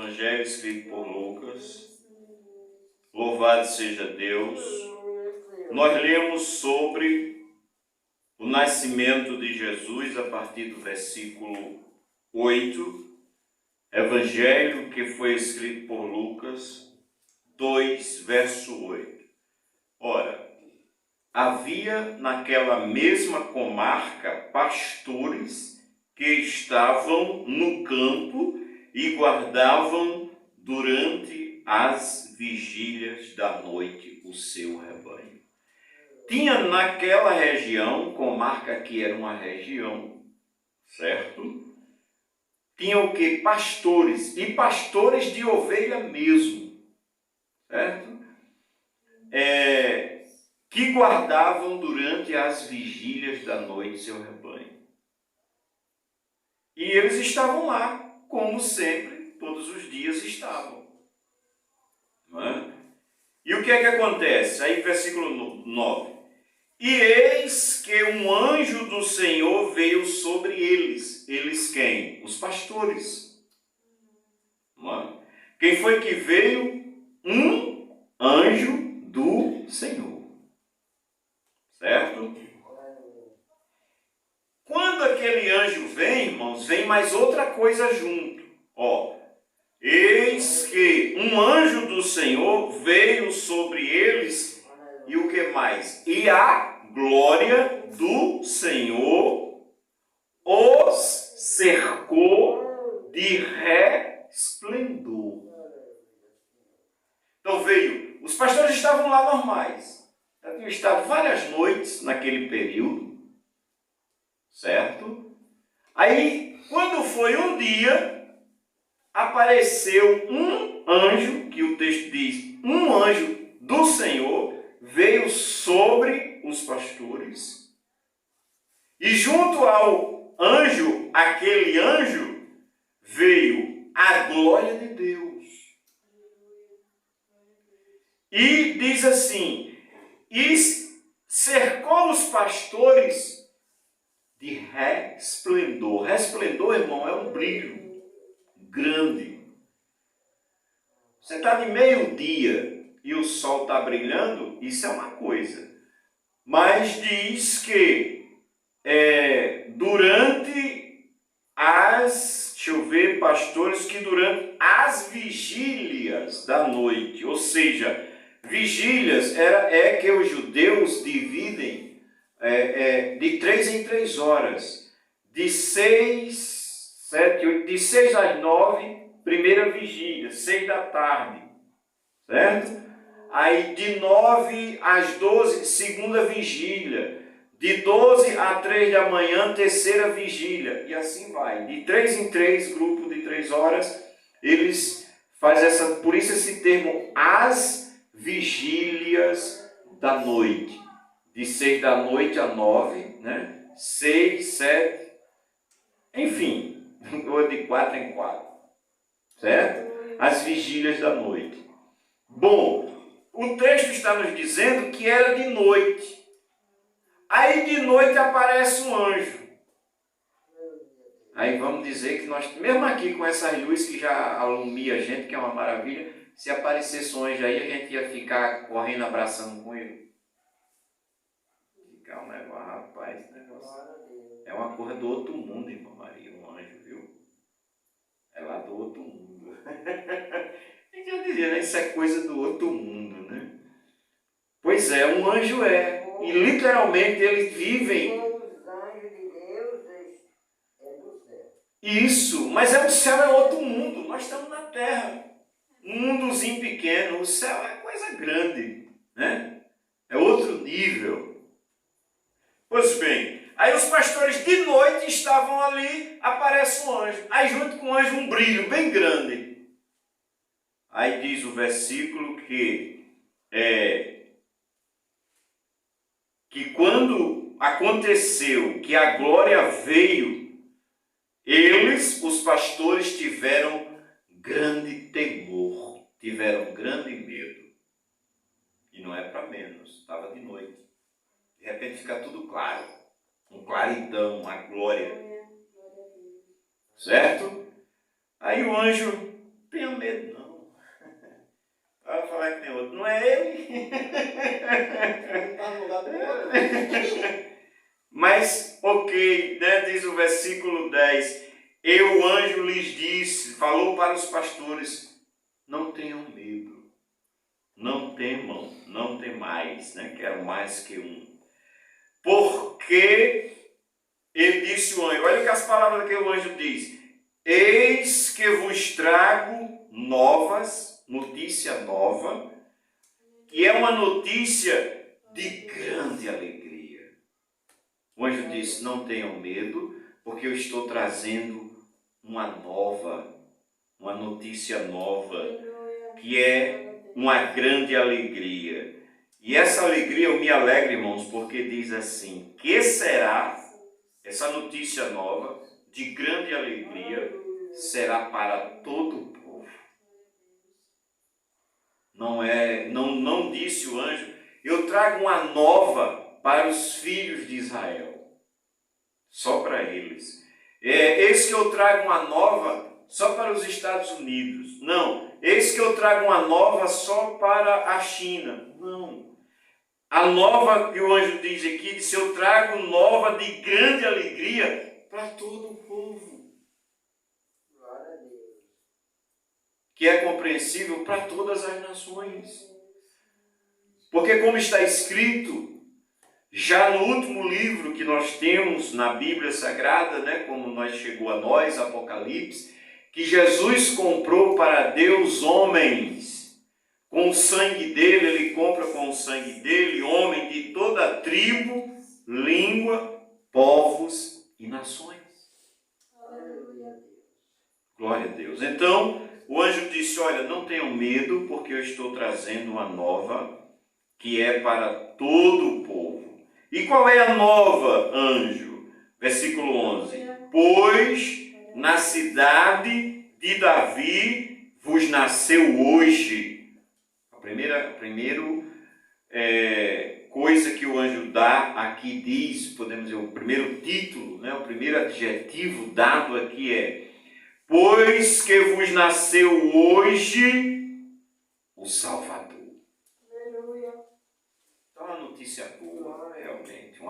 Evangelho escrito por Lucas. Louvado seja Deus. Nós lemos sobre o nascimento de Jesus a partir do versículo 8, Evangelho que foi escrito por Lucas 2, verso 8. Ora, havia naquela mesma comarca pastores que estavam no campo e guardavam durante as vigílias da noite o seu rebanho. Tinha naquela região, comarca que era uma região, certo? Tinha o que? Pastores, e pastores de ovelha mesmo, certo? Que guardavam durante as vigílias da noite seu rebanho. E eles estavam lá, como sempre, todos os dias estavam. Não é? E o que é que acontece? Aí versículo 9. E eis que um anjo do Senhor veio sobre eles. Eles quem? Os pastores. Não é? Quem foi que veio? Um anjo do Senhor. Certo? Quando aquele anjo vem, irmãos, vem mais outra coisa junto. Ó, eis que um anjo do Senhor veio sobre eles, e o que mais? E a glória do Senhor os cercou de resplendor. Então veio, os pastores estavam lá normais. Já tinham estado várias noites naquele período, certo? Aí, quando foi um dia, apareceu um anjo, que o texto diz, um anjo do Senhor, veio sobre os pastores, e junto ao anjo, aquele anjo, veio a glória de Deus. E diz assim, e cercou os pastores de resplendor. Resplendor, irmão, é um brilho grande. Você está de meio-dia e o sol está brilhando, isso é uma coisa. Mas diz que durante as, pastores, que durante as vigílias da noite, ou seja, vigílias é que os judeus dividem de 3 em 3 horas. De 6, 7, 8, de 6 às 9, primeira vigília, 6 da tarde. Certo? Aí de 9 às 12, segunda vigília. De 12 a 3 da manhã, terceira vigília. E assim vai. De 3 em 3, grupo de 3 horas, eles fazem por isso esse termo, as vigílias da noite. De 6 da noite a 9, né? 6, 7, enfim, ou de 4 em 4, certo? As vigílias da noite. Bom, o texto está nos dizendo que era de noite. Aí de noite aparece um anjo. Aí vamos dizer que nós, mesmo aqui com essas luzes que já alumia a gente, que é uma maravilha, se aparecesse um anjo aí, a gente ia ficar correndo, abraçando com ele. Ficar um negócio, rapaz, esse negócio é uma coisa do outro mundo, irmã Maria, um anjo, viu? É lá do outro mundo. A gente já dizia, né? Isso é coisa do outro mundo, né? Pois é, um anjo é. E literalmente eles vivem. Isso, mas o céu é outro mundo. Nós estamos na terra. Um mundozinho pequeno. O céu é coisa grande, né? É outro nível. Pois bem, aí os pastores de noite estavam ali, aparece um anjo. Aí junto com o anjo um brilho bem grande. Aí diz o versículo que quando aconteceu que a glória veio, eles, os pastores, tiveram grande temor, tiveram grande medo. E não é para menos, estava de noite. De repente fica tudo claro, um claridão, uma glória. Certo? Aí o anjo, tenha lá que tem outro. Não é ele? Mas, ok, né? Diz o versículo 10. E o anjo lhes disse, falou para os pastores, não tenham medo, não temam, não temais, né? Quero mais que um. Porque ele disse o anjo, olha que as palavras que o anjo diz, eis que vos trago novas, notícia nova, que é uma notícia de grande alegria. O anjo disse, não tenham medo, porque eu estou trazendo uma notícia nova, que é uma grande alegria. E essa alegria eu me alegro, irmãos, porque diz assim, que será essa notícia nova de grande alegria, será para todo o povo. Não disse o anjo, eu trago uma nova para os filhos de Israel, só para eles. Eis que eu trago uma nova só para os Estados Unidos. Não, eis que eu trago uma nova só para a China. Não. A nova que o anjo diz aqui, disse, eu trago nova de grande alegria para todo o povo. Glória a Deus. Que é compreensível para todas as nações. Porque como está escrito, já no último livro que nós temos na Bíblia Sagrada, né, como nós chegou a nós, Apocalipse, que Jesus comprou para Deus homens. Com o sangue dele, ele compra com o sangue dele, homem de toda tribo, língua, povos e nações. Aleluia. Glória a Deus. Então, o anjo disse, olha, não tenham medo, porque eu estou trazendo uma nova, que é para todo o povo. E qual é a nova, anjo? Versículo 11. Pois na cidade de Davi vos nasceu hoje. A primeira coisa que o anjo dá aqui diz, podemos dizer, o primeiro título, né, o primeiro adjetivo dado aqui é, pois que vos nasceu hoje o Salvador. Aleluia. Então é uma notícia boa, realmente,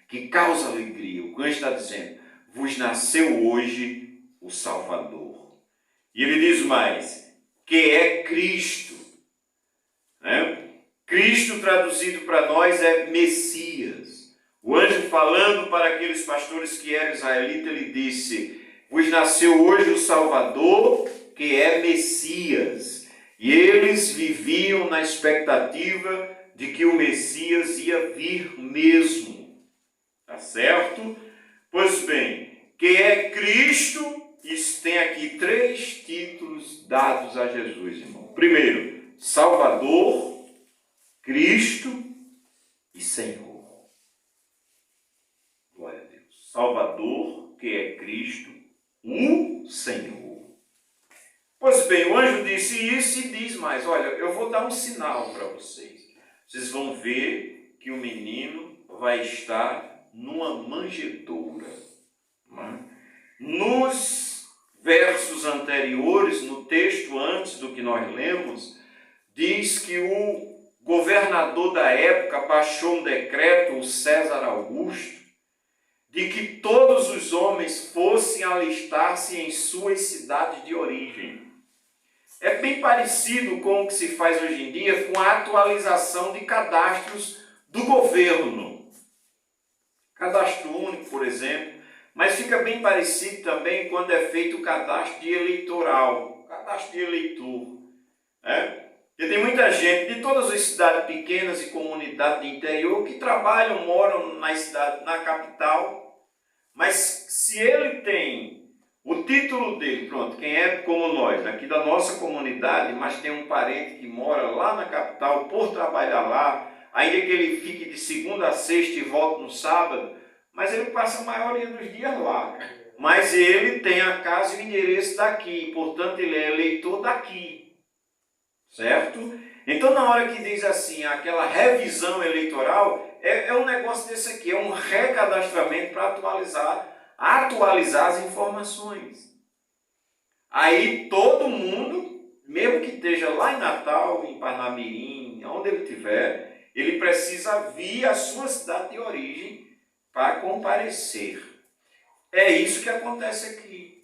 que causa alegria. O anjo está dizendo, vos nasceu hoje o Salvador. E ele diz mais, que é Cristo. Né? Cristo traduzido para nós é Messias. O anjo falando para aqueles pastores que eram israelitas, ele disse, vos nasceu hoje o Salvador, que é Messias. E eles viviam na expectativa de que o Messias ia vir mesmo. Tá certo? Pois bem, que é Cristo, isso tem aqui 3 títulos dados a Jesus, irmão. Primeiro, Salvador, Cristo e Senhor. Glória a Deus. Salvador, que é Cristo, o Senhor. Pois bem, o anjo disse isso e diz mais, olha, eu vou dar um sinal para vocês. Vocês vão ver que o menino vai estar numa manjedoura. Né? Nos versos anteriores, no texto antes do que nós lemos, diz que o governador da época baixou um decreto, o César Augusto, de que todos os homens fossem alistar-se em suas cidades de origem. É bem parecido com o que se faz hoje em dia com a atualização de cadastros do governo. Cadastro único, por exemplo, mas fica bem parecido também quando é feito o cadastro de eleitoral, cadastro de eleitor. Né? E tem muita gente de todas as cidades pequenas e comunidades de interior que trabalham, moram na cidade, na capital, mas se ele tem o título dele, pronto, quem é como nós, aqui da nossa comunidade, mas tem um parente que mora lá na capital por trabalhar lá, ainda que ele fique de segunda a sexta e volte no sábado, mas ele passa a maioria dos dias lá. Mas ele tem a casa e o endereço daqui, portanto ele é eleitor daqui, certo? Então na hora que diz assim, aquela revisão eleitoral, é um negócio desse aqui, é um recadastramento para atualizar as informações. Aí todo mundo, mesmo que esteja lá em Natal, em Parnamirim, onde ele estiver, ele precisa vir à sua cidade de origem para comparecer. É isso que acontece aqui.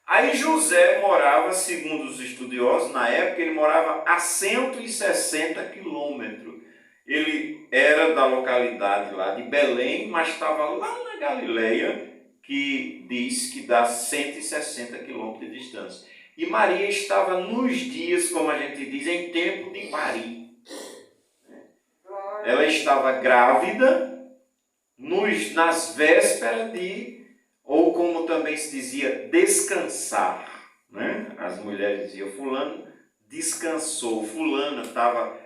Aí José morava, segundo os estudiosos, na época ele morava a 160 quilômetros. Ele era da localidade lá de Belém, mas estava lá na Galileia, que diz que dá 160 quilômetros de distância. E Maria estava nos dias, como a gente diz, em tempo de parir. Ela estava grávida nas vésperas de, ou como também se dizia, descansar. Né? As mulheres diziam, fulano descansou, fulana estava,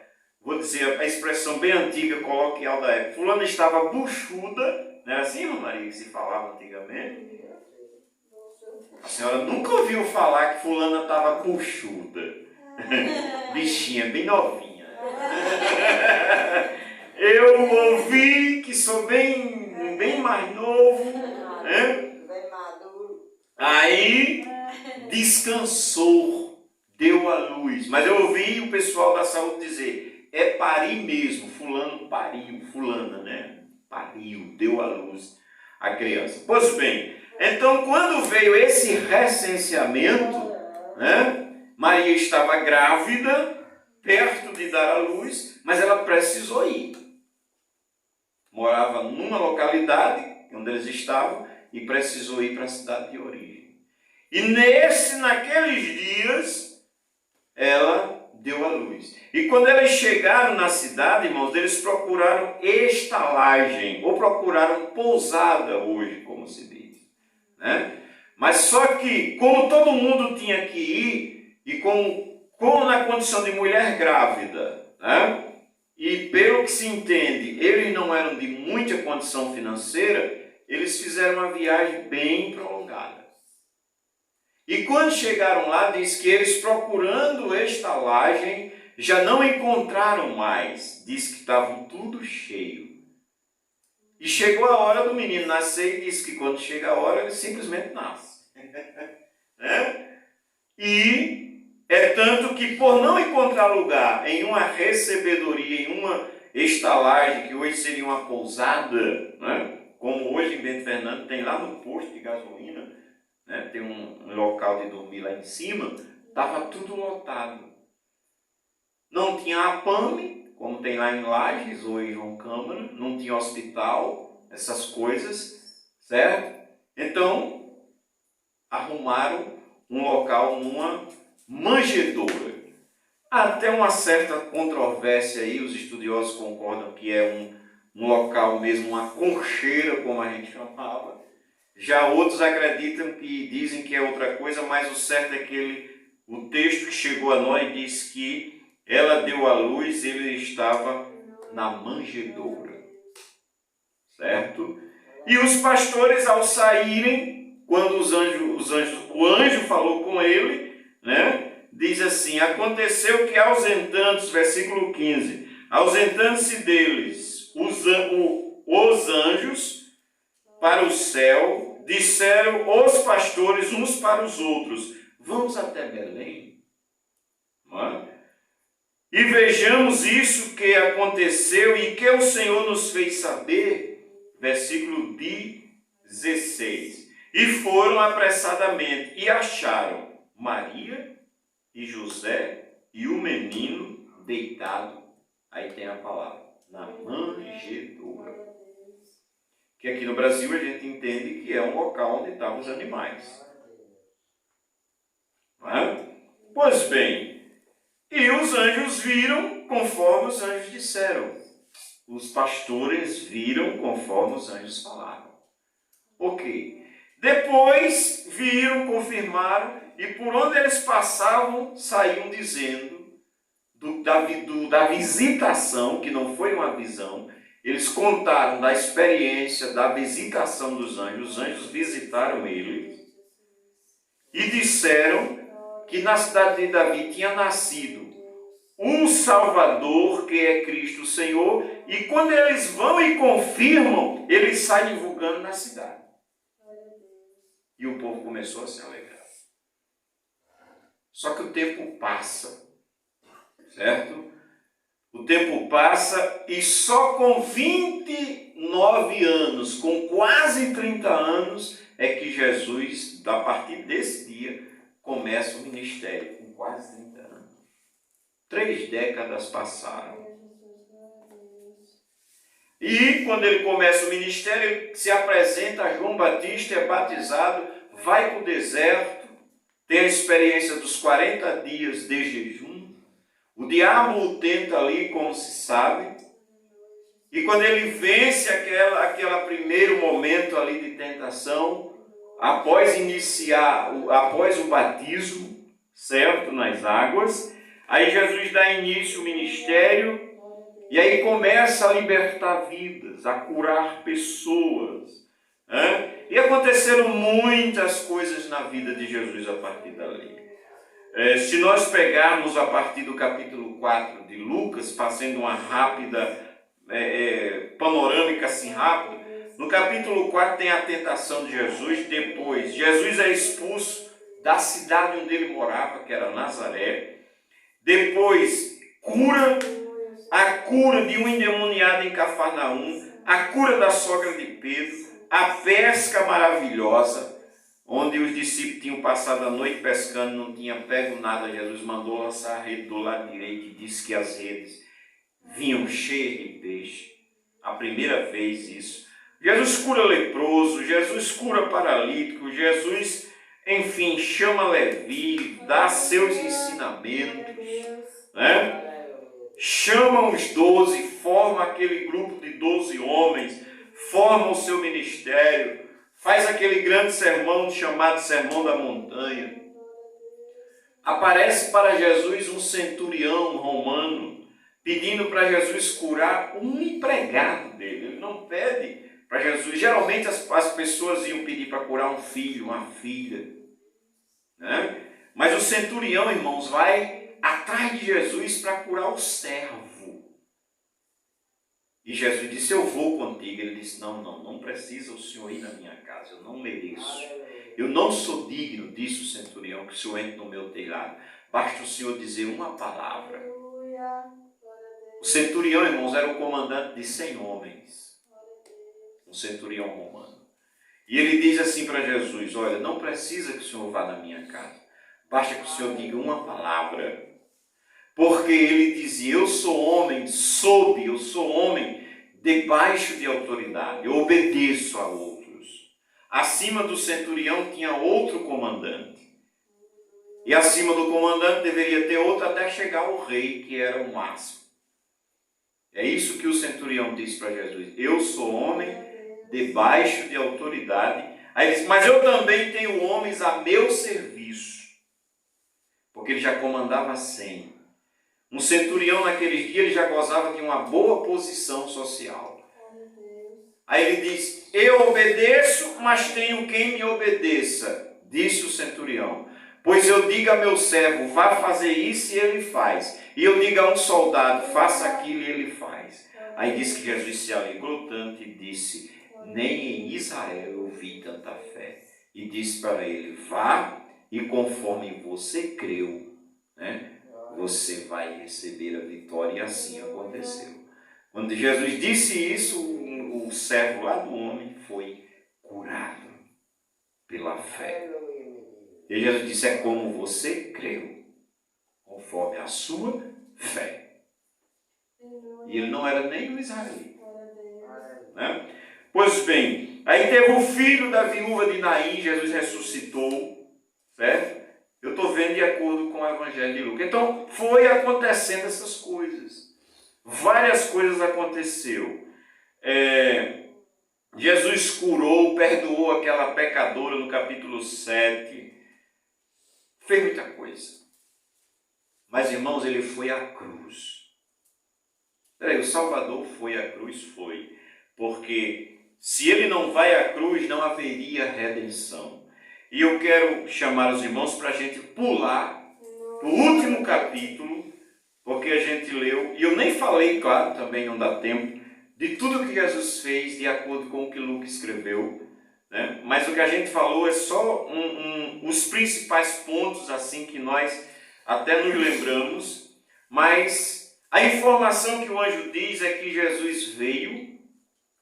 vou dizer a expressão bem antiga, coloquial da época, fulana estava buchuda, não era assim, Maria, que se falava antigamente? A senhora nunca ouviu falar que fulana estava buchuda. Bichinha, bem novinha. Eu ouvi que sou bem mais novo. Né? Bem maduro. Aí descansou, deu a luz. Mas eu ouvi o pessoal da saúde dizer, é parir mesmo, fulano pariu, fulana, né? Pariu, deu a luz a criança. Pois bem, então quando veio esse recenseamento, né? Maria estava grávida, perto de dar a luz, mas ela precisou ir. Morava numa localidade onde eles estavam e precisou ir para a cidade de origem. E naqueles dias, ela deu a luz. E quando eles chegaram na cidade, irmãos, eles procuraram estalagem, ou procuraram pousada hoje, como se diz. Né? Mas só que, como todo mundo tinha que ir, e como na condição de mulher grávida, né? E pelo que se entende, eles não eram de muita condição financeira, eles fizeram uma viagem bem prolongada. E quando chegaram lá, diz que eles procurando estalagem, já não encontraram mais. Diz que estavam tudo cheio. E chegou a hora do menino nascer e diz que quando chega a hora, ele simplesmente nasce. Né? E é tanto que por não encontrar lugar em uma recebedoria, em uma estalagem, que hoje seria uma pousada, né? Como hoje em Bento Fernando tem lá no posto de gasolina, né? Tem um local de dormir lá em cima, estava tudo lotado. Não tinha APAME, como tem lá em Lages ou em João Câmara, não tinha hospital, essas coisas, certo? Então, arrumaram um local numa manjedoura. Até uma certa controvérsia aí, os estudiosos concordam que é um local mesmo, uma concheira, como a gente chamava. Já outros acreditam que dizem que é outra coisa, mas o certo é que o texto que chegou a nós diz que ela deu à luz, ele estava na manjedoura. Certo? E os pastores, ao saírem, quando o anjo falou com ele, né? Diz assim, aconteceu que ausentando-se, versículo 15, ausentando-se deles os anjos para o céu, disseram os pastores uns para os outros, vamos até Belém? Não é? E vejamos isso que aconteceu e que o Senhor nos fez saber, versículo 16. E foram apressadamente e acharam Maria e José e o menino deitado, aí tem a palavra, na manjedoura. Que aqui no Brasil a gente entende que é um local onde estavam os animais. Não é? Pois bem, e os anjos viram conforme os anjos disseram. Os pastores viram conforme os anjos falaram. Ok. Depois viram, confirmaram, e por onde eles passavam, saíam dizendo da visitação, que não foi uma visão. Eles contaram da experiência, da visitação dos anjos. Os anjos visitaram eles e disseram que na cidade de Davi tinha nascido um Salvador, que é Cristo o Senhor, e quando eles vão e confirmam, eles saem divulgando na cidade. E o povo começou a se alegrar. Só que o tempo passa certo? O tempo passa e só com 29 anos, com quase 30 anos, é que Jesus, a partir desse dia, começa o ministério, com quase 30 anos. 3 décadas passaram. E quando ele começa o ministério, ele se apresenta a João Batista, é batizado, vai para o deserto, tem a experiência dos 40 dias de jejum. O diabo o tenta ali, como se sabe. E quando ele vence aquele primeiro momento ali de tentação, após o batismo, certo, nas águas, aí Jesus dá início ao ministério e aí começa a libertar vidas, a curar pessoas. Né? E aconteceram muitas coisas na vida de Jesus a partir dali. Se nós pegarmos a partir do capítulo 4 de Lucas, fazendo uma rápida panorâmica assim rápida, no capítulo 4 tem a tentação de Jesus, depois Jesus é expulso da cidade onde ele morava, que era Nazaré, depois a cura de um endemoniado em Cafarnaum, a cura da sogra de Pedro, a pesca maravilhosa, onde os discípulos tinham passado a noite pescando, não tinham pego nada, Jesus mandou lançar a rede do lado direito e disse que as redes vinham cheias de peixe. A primeira vez isso. Jesus cura leproso, Jesus cura paralítico, Jesus, enfim, chama Levi, dá seus ensinamentos, né? Chama os 12, forma aquele grupo de 12 homens, forma o seu ministério, faz aquele grande sermão chamado Sermão da Montanha. Aparece para Jesus um centurião romano, pedindo para Jesus curar um empregado dele. Ele não pede para Jesus. Geralmente as pessoas iam pedir para curar um filho, uma filha, né? Mas o centurião, irmãos, vai atrás de Jesus para curar o servo. E Jesus disse, eu vou contigo. Ele disse, não precisa o senhor ir na minha casa, eu não mereço. Eu não sou digno, disse o centurião, que o senhor entre no meu telhado. Basta o senhor dizer uma palavra. O centurião, irmãos, era o comandante de 100 homens. Um centurião romano. E ele diz assim para Jesus, olha, não precisa que o senhor vá na minha casa. Basta que o senhor diga uma palavra. Porque ele dizia, eu sou homem debaixo de autoridade, eu obedeço a outros. Acima do centurião tinha outro comandante. E acima do comandante deveria ter outro até chegar ao rei, que era o máximo. É isso que o centurião disse para Jesus, eu sou homem debaixo de autoridade. Aí ele disse, mas eu também tenho homens a meu serviço. Porque ele já comandava 100. Um centurião naqueles dias ele já gozava de uma boa posição social. Aí ele diz, eu obedeço, mas tenho quem me obedeça, disse o centurião. Pois eu digo a meu servo, vá fazer isso e ele faz. E eu digo a um soldado, faça aquilo e ele faz. Aí diz que Jesus se alegrou tanto e disse, nem em Israel eu vi tanta fé. E disse para ele, vá e conforme você creu, né? Você vai receber a vitória, e assim aconteceu. Quando Jesus disse isso, o servo lá do homem foi curado pela fé. E Jesus disse, é como você creu, conforme a sua fé. E ele não era nem um israelita. Né? Pois bem, aí teve o filho da viúva de Naim, Jesus ressuscitou, certo? Eu estou vendo de acordo com o Evangelho de Lucas. Então, foi acontecendo essas coisas. Várias coisas aconteceu. Jesus curou, perdoou aquela pecadora no capítulo 7. Fez muita coisa. Mas, irmãos, ele foi à cruz. Peraí, o Salvador foi à cruz? Foi. Porque se ele não vai à cruz, não haveria redenção. E eu quero chamar os irmãos para a gente pular para o último capítulo, porque a gente leu, e eu nem falei, claro, também não dá tempo, de tudo que Jesus fez de acordo com o que Lucas escreveu, né? Mas o que a gente falou é só os principais pontos assim que nós até nos lembramos, mas a informação que o anjo diz é que Jesus veio,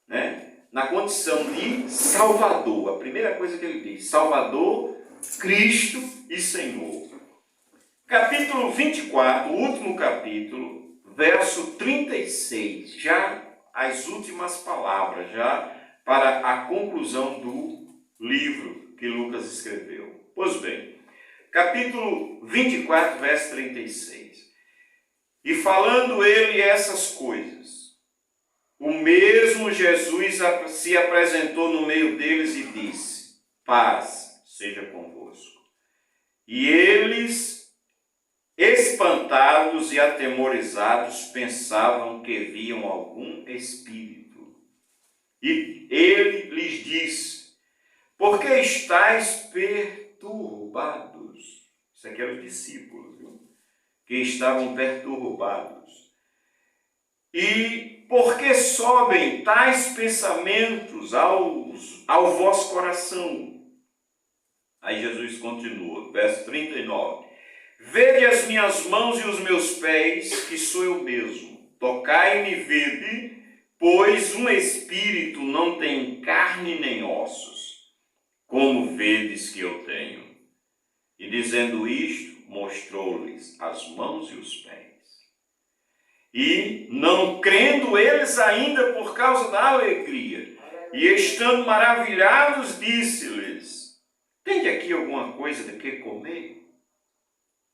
né, na condição de Salvador. A primeira coisa que ele diz, Salvador, Cristo e Senhor. Capítulo 24, o último capítulo, verso 36, já as últimas palavras, já para a conclusão do livro que Lucas escreveu. Pois bem, capítulo 24, verso 36. E falando ele essas coisas, o mesmo Jesus se apresentou no meio deles e disse, paz seja convosco. E eles, espantados e atemorizados, pensavam que viam algum espírito. E ele lhes disse, por que estáis perturbados? Isso aqui eram os discípulos, viu? Que estavam perturbados. E por que sobem tais pensamentos ao vosso coração? Aí Jesus continua, verso 39. Vede as minhas mãos e os meus pés, que sou eu mesmo. Tocai-me e vede, pois um espírito não tem carne nem ossos, como vedes que eu tenho. E dizendo isto, mostrou-lhes as mãos e os pés. E, não crendo eles ainda por causa da alegria, e estando maravilhados, disse-lhes, tende aqui alguma coisa de que comer?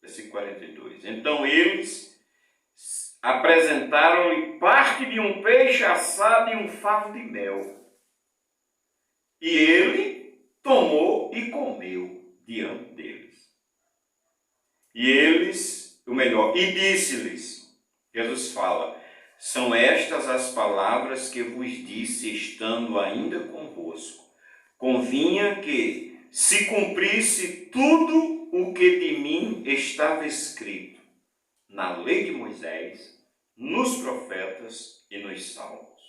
Versículo 42. Então eles apresentaram-lhe parte de um peixe assado e um favo de mel. E ele tomou e comeu diante deles. E eles, e disse-lhes, Jesus fala, são estas as palavras que vos disse estando ainda convosco. Convinha que se cumprisse tudo o que de mim estava escrito na lei de Moisés, nos profetas e nos salmos.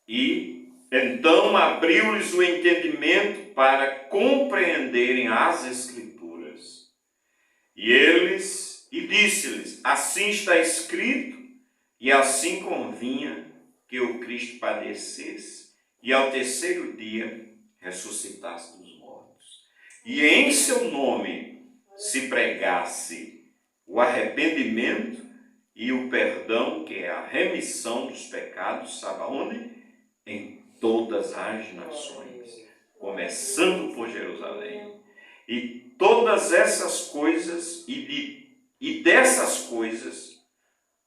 E então abriu-lhes o entendimento para compreenderem as Escrituras. E disse-lhes, assim está escrito, e assim convinha que o Cristo padecesse e ao terceiro dia ressuscitasse dos mortos. E em seu nome se pregasse o arrependimento e o perdão, que é a remissão dos pecados, sabe aonde? Em todas as nações, começando por Jerusalém. E todas essas coisas, e dessas coisas,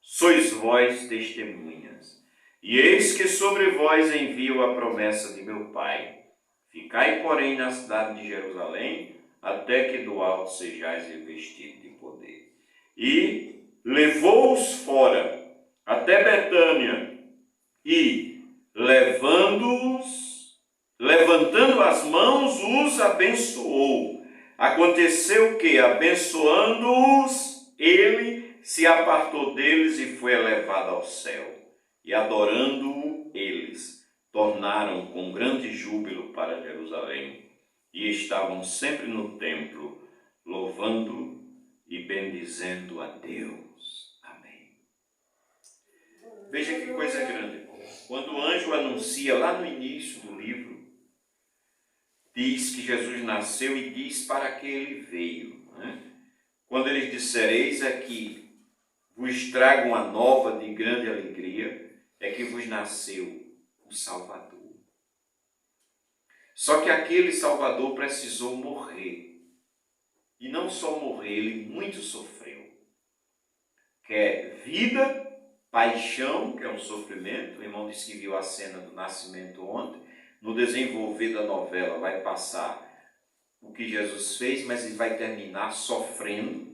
sois vós testemunhas. E eis que sobre vós envio a promessa de meu Pai. Ficai, porém, na cidade de Jerusalém, até que do alto sejais revestidos de poder. E levou-os fora, até Betânia, e levantando as mãos, os abençoou. Aconteceu que, abençoando-os, ele se apartou deles e foi elevado ao céu. E adorando-o eles, tornaram com grande júbilo para Jerusalém. E estavam sempre no templo, louvando e bendizendo a Deus. Amém. Veja que coisa grande, irmão. Quando o anjo anuncia lá no início do livro, diz que Jesus nasceu e diz para que ele veio. Né? Quando eles disserem, eis aqui, vos trago uma nova de grande alegria, é que vos nasceu o Salvador. Só que aquele Salvador precisou morrer. E não só morrer, ele muito sofreu. Que é vida, paixão, que é um sofrimento. O irmão disse que viu a cena do nascimento ontem. No desenvolver da novela vai passar o que Jesus fez, mas ele vai terminar sofrendo,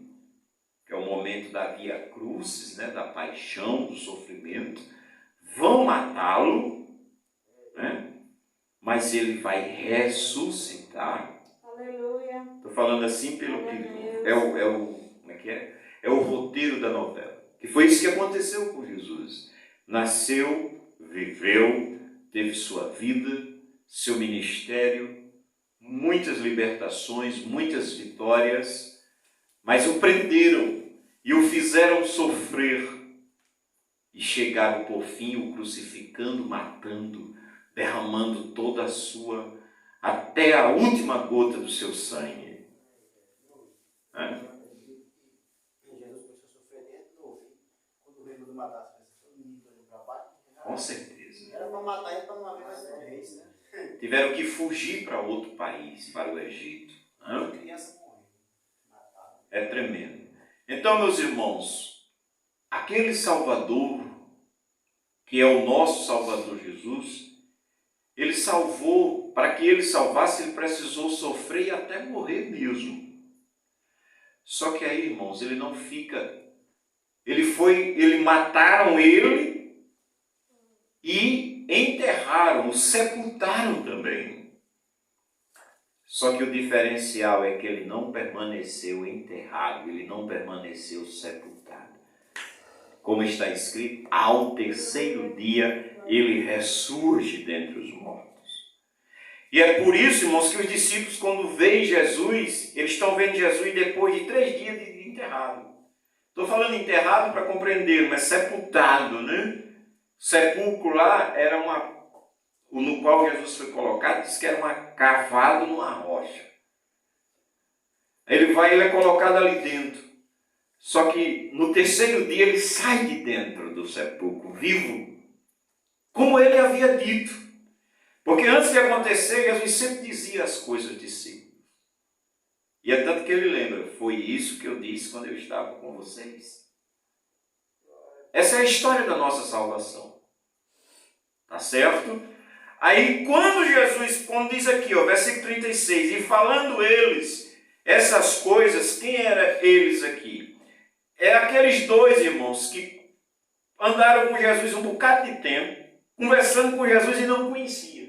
que é o momento da via crucis, né, da paixão, do sofrimento. Vão matá-lo, né, mas ele vai ressuscitar. Aleluia. Estou falando assim pelo que como é que é? É o roteiro da novela. Que foi isso que aconteceu com Jesus. Nasceu, viveu, teve sua vida, seu ministério, muitas libertações, muitas vitórias, mas o prenderam e o fizeram fizeram sofrer e chegaram por fim o crucificando, matando, derramando toda a sua, até a última gota do seu sangue. Jesus começou a sofrer dentro do ouvido. Quando o rei não matasse, todo mundo olhando para baixo. Com certeza. Era para matar ele para não haver mais reis, né? Tiveram que fugir para outro país, para o Egito. A criança morreu. Mataram. É tremendo. Então, meus irmãos, aquele Salvador, que é o nosso Salvador Jesus, ele salvou, para que ele salvasse, ele precisou sofrer e até morrer mesmo. Só que aí, irmãos, ele não fica, mataram ele e enterraram, sepultaram também. Só que o diferencial é que ele não permaneceu enterrado, ele não permaneceu sepultado. Como está escrito, ao terceiro dia ele ressurge dentre os mortos. E é por isso, irmãos, que os discípulos, quando veem Jesus, eles estão vendo Jesus depois de 3 dias de enterrado. Estou falando enterrado para compreender, mas sepultado, né? Sepulcro lá era no qual Jesus foi colocado, diz que era cavado numa rocha. Ele é colocado ali dentro. Só que no terceiro dia ele sai de dentro do sepulcro, vivo, como ele havia dito. Porque antes de acontecer, Jesus sempre dizia as coisas de si. E é tanto que ele lembra, foi isso que eu disse quando eu estava com vocês. Essa é a história da nossa salvação. Tá certo? Aí quando diz aqui, versículo 36, e falando eles essas coisas, quem era eles aqui? É aqueles 2 irmãos que andaram com Jesus um bocado de tempo, conversando com Jesus e não conheciam.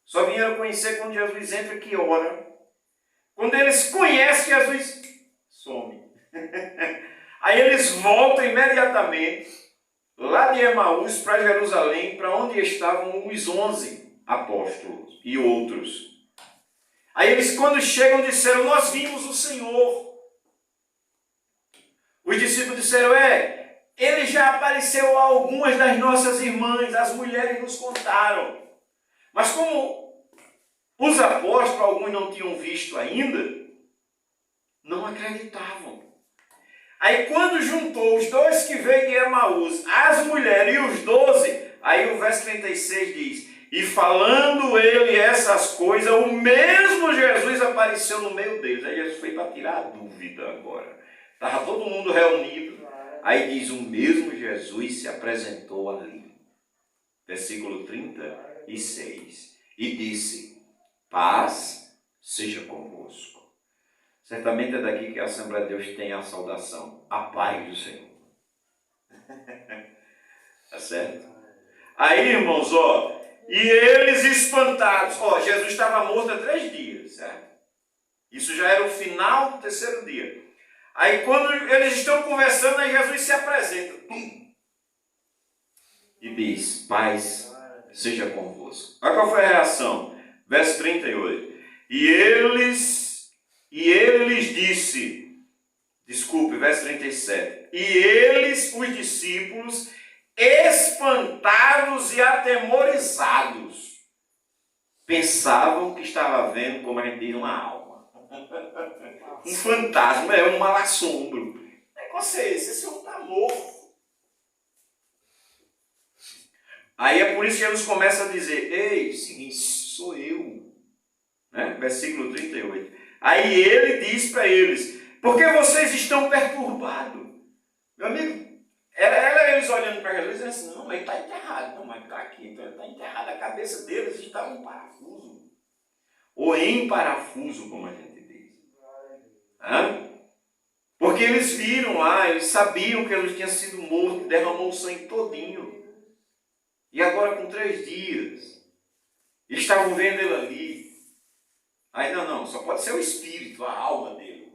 Só vieram conhecer quando Jesus entra aqui e ora. Quando eles conhecem, Jesus some. Aí eles voltam imediatamente lá de Emaús para Jerusalém, para onde estavam os 11 apóstolos e outros. Aí eles, quando chegam, disseram, nós vimos o Senhor. Os discípulos disseram, ele já apareceu a algumas das nossas irmãs, as mulheres nos contaram. Mas como os apóstolos, alguns não tinham visto ainda, não acreditavam. Aí quando juntou os 2 que veio de Emaús, as mulheres e os 12, aí o verso 36 diz, e falando ele essas coisas, o mesmo Jesus apareceu no meio deles. Aí Jesus foi para tirar a dúvida agora. Estava todo mundo reunido. Aí diz, o mesmo Jesus se apresentou ali. Versículo 36. E disse, paz seja convosco. Certamente é daqui que a Assembleia de Deus tem a saudação. A paz do Senhor. Tá certo? Aí, irmãos, e eles espantados. Jesus estava morto há 3 dias, certo? Isso já era o final do terceiro dia. Aí quando eles estão conversando, aí Jesus se apresenta. E diz, paz seja convosco. Olha qual foi a reação. Verso 38. E eles disse, verso 37. E eles, os discípulos, espantados e atemorizados, pensavam que estava vendo, como a gente diz, uma alma. Um fantasma, um mal assombro. Negócio é esse homem está morto. Aí é por isso que Jesus começa a dizer, ei, seguinte, sou eu. Né? Versículo 38. Aí ele diz para eles, por que vocês estão perturbados? Meu amigo, era eles olhando para Jesus e dizendo assim, não, ele está enterrado. Não, mas está aqui, então ele está enterrado. A cabeça deles está em parafuso. Ou em parafuso, como a gente diz. Porque eles viram lá, eles sabiam que Jesus tinha sido morto, derramou o sangue todinho. E agora com 3 dias, eles estavam vendo ele ali. Aí não, só pode ser o espírito, a alma dele.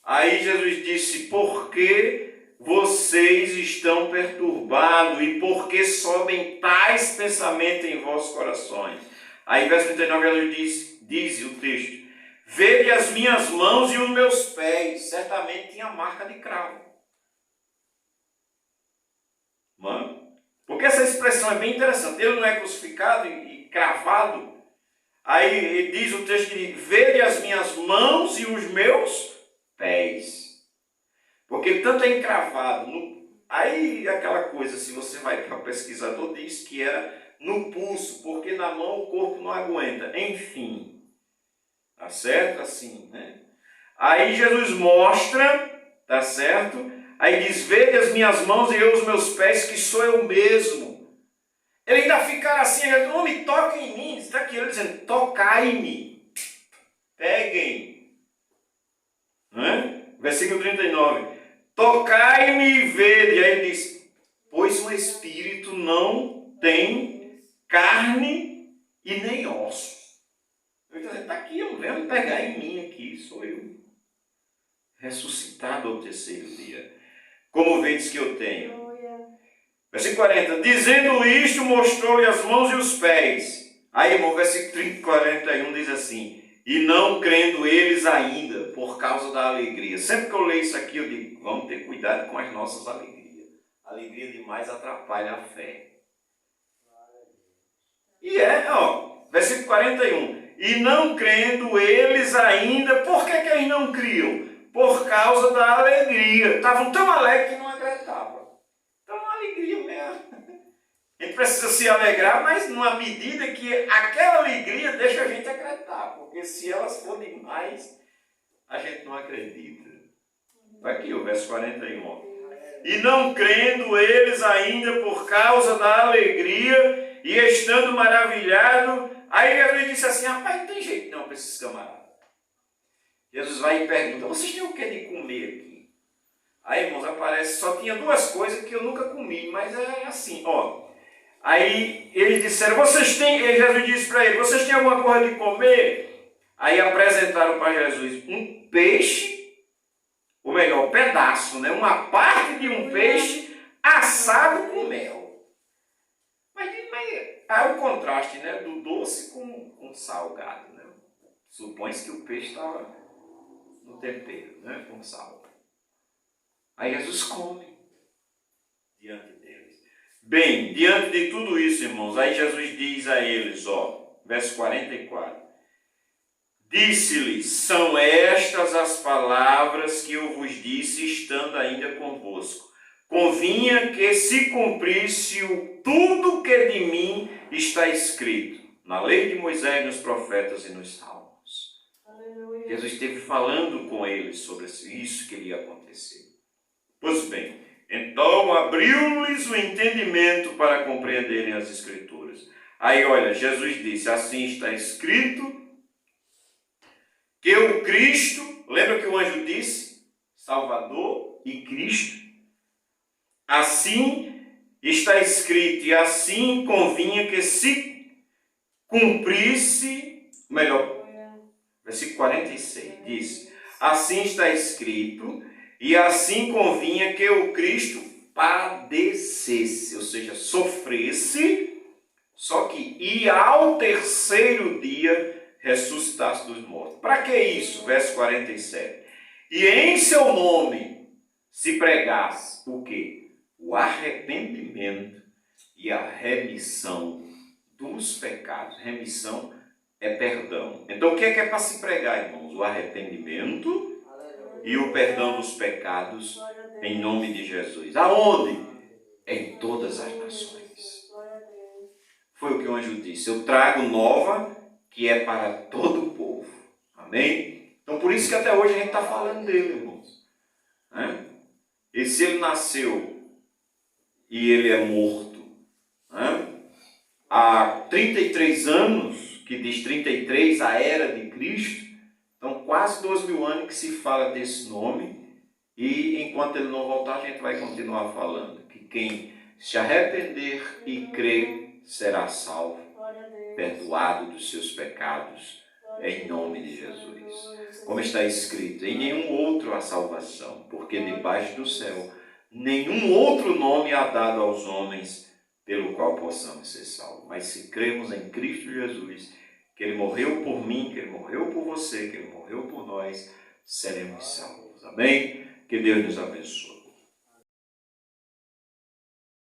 Aí Jesus disse, por que vocês estão perturbados e por que sobem tais pensamentos em vossos corações? Aí verso 39 Jesus diz o texto, Vede as minhas mãos e os meus pés. Certamente tinha marca de cravo. Mano, porque essa expressão é bem interessante. Ele não é crucificado e cravado. Aí diz o texto que vede as minhas mãos e os meus pés. Porque tanto é encravado. Aí aquela coisa, se você vai para o pesquisador, diz que era no pulso, porque na mão o corpo não aguenta. Enfim, tá certo? Assim, né? Aí Jesus mostra, tá certo? Aí diz, vede as minhas mãos e eu os meus pés, que sou eu mesmo. Ele ainda fica assim, não me toquem em mim. Está aqui ele dizendo, tocai-me, peguem. Né? Versículo 39. Tocai-me e vede. Aí ele diz, pois o Espírito não tem carne e nem osso. Ele está dizendo, está aqui, eu venho pegar em mim aqui, sou eu. Ressuscitado ao terceiro dia. Como vedes que eu tenho. Versículo 40. Dizendo isto, mostrou-lhe as mãos e os pés. Aí, irmão, versículo 41 diz assim, e não crendo eles ainda, por causa da alegria. Sempre que eu leio isso aqui, eu digo, vamos ter cuidado com as nossas alegrias. Alegria demais atrapalha a fé. E versículo 41. E não crendo eles ainda, por que eles não criam? Por causa da alegria. Estavam tão alegres que não acreditavam. Então, uma alegria mesmo. A gente precisa se alegrar, mas numa medida que aquela alegria deixa a gente acreditar. Porque se elas for demais, a gente não acredita. Está aqui o verso 41. Ó. E não crendo eles ainda por causa da alegria e estando maravilhado, aí Jesus disse assim, rapaz, não tem jeito não para esses camaradas. Jesus vai e pergunta, vocês têm o que de comer aqui? Aí, irmãos, aparece, só tinha duas coisas que eu nunca comi, mas é assim, ó. Aí eles disseram, vocês têm, e Jesus disse para eles, vocês têm alguma coisa de comer? Aí apresentaram para Jesus um peixe, ou melhor, um pedaço, né? Uma parte de um peixe assado com mel. Mas há o contraste, né? Do doce com salgado, né? Supõe-se que o peixe estava no tempero, né? Com sal. Aí Jesus come diante deles. Bem, diante de tudo isso, irmãos, aí Jesus diz a eles, ó, verso 44. Disse-lhes, são estas as palavras que eu vos disse, estando ainda convosco. Convinha que se cumprisse tudo que de mim está escrito, na lei de Moisés, nos profetas e nos salmos. Aleluia. Jesus esteve falando com eles sobre isso que iria acontecer. Pois bem, então abriu-lhes o entendimento para compreenderem as Escrituras. Aí, olha, Jesus disse, assim está escrito, que o Cristo, lembra que o anjo disse? Salvador e Cristo. Assim está escrito, e assim convinha que se cumprisse, melhor, versículo 46, diz, assim está escrito, e assim convinha que o Cristo padecesse, ou seja, sofresse, só que e ao terceiro dia ressuscitasse dos mortos. Para que isso? Verso 47. E em seu nome se pregasse o quê? O arrependimento e a remissão dos pecados. Remissão é perdão. Então o que é para se pregar, irmãos? O arrependimento e o perdão dos pecados em nome de Jesus. Aonde? Em todas as nações. Foi o que o anjo disse. Eu trago nova que é para todo o povo. Amém? Então por isso que até hoje a gente está falando dele, irmãos. Né? E se ele nasceu e ele é morto, né? Há 33 anos, que diz 33, a era de Cristo, então quase 2.000 anos que se fala desse nome, e enquanto ele não voltar, a gente vai continuar falando, que quem se arrepender e crer será salvo, perdoado dos seus pecados, em nome de Jesus. Como está escrito, em nenhum outro há salvação, porque debaixo do céu, nenhum outro nome há dado aos homens, pelo qual possamos ser salvos. Mas se cremos em Cristo Jesus, que Ele morreu por mim, que Ele morreu por você, que Ele morreu por nós, seremos salvos. Amém? Que Deus nos abençoe.